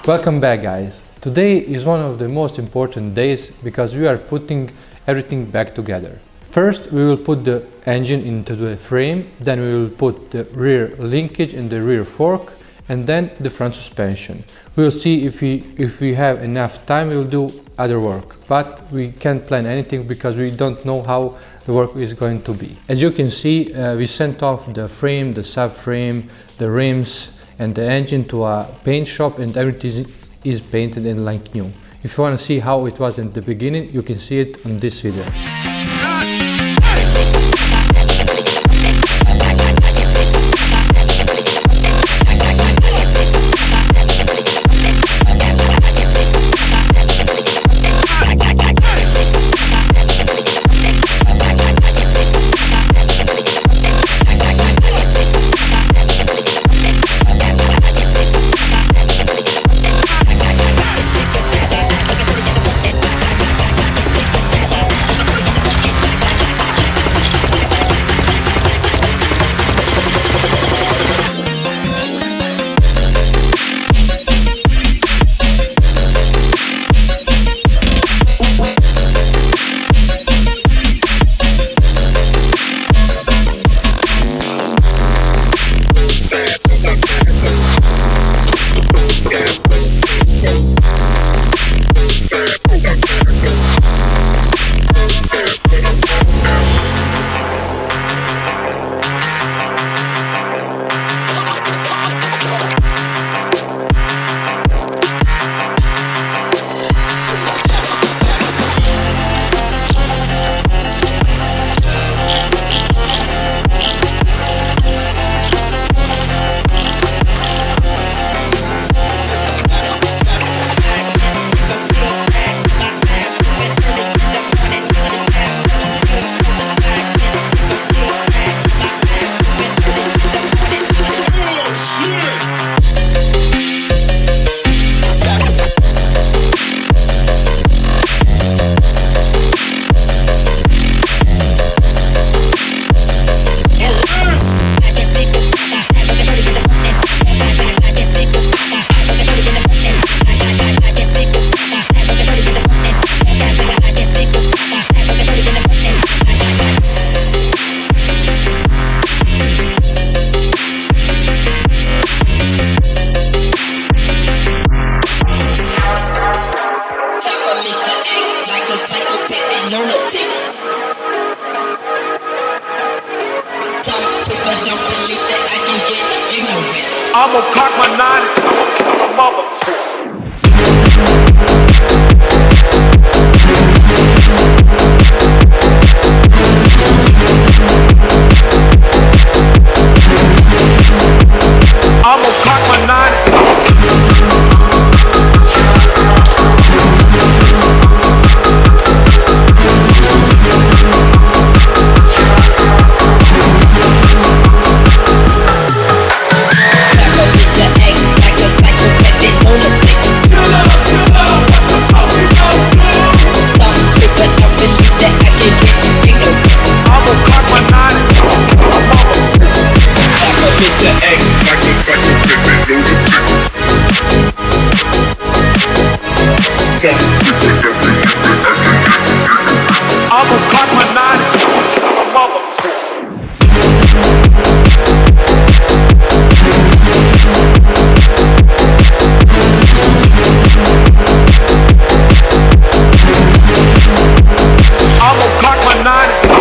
Welcome back, guys. Today is one of the most important days because we are putting everything back together. First, we will put the engine into the frame, then we will put the rear linkage and the rear fork, and then the front suspension. We will see if we have enough time, we will do other work, but we can't plan anything because we don't know how the work is going to be. As you can see, we sent off the frame, the subframe, the rims and the engine to a paint shop, and everything is painted and like new. If you want to see how it was in the beginning, you can see it on this video. I'm gonna cock my 9 and mother. I'm gonna cock my 9 I'm gonna cock my 9 and mother. I'm gonna cock my 9.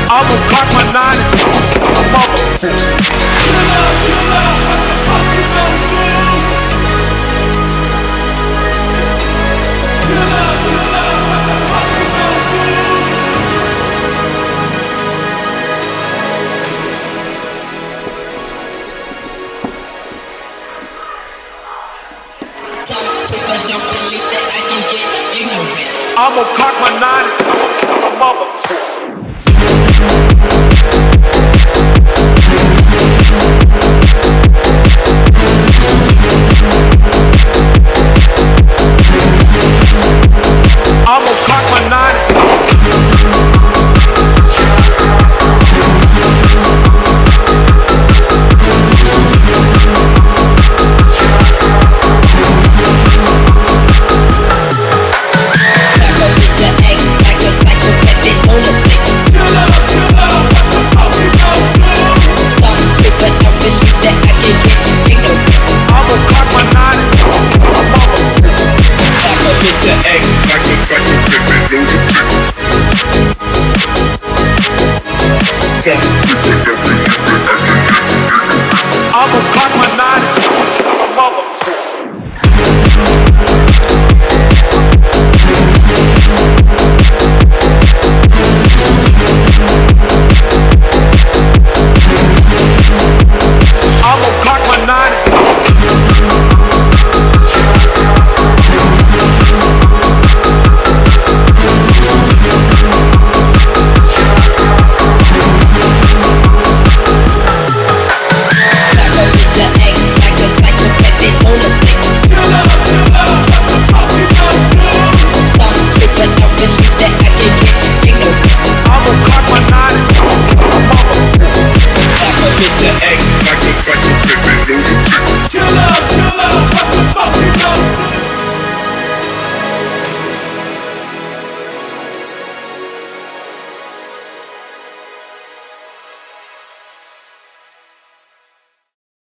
I'm gonna cock my 9 and mother. I'm gonna cock my 9 and mother. I'm gonna cock my 9 Jump.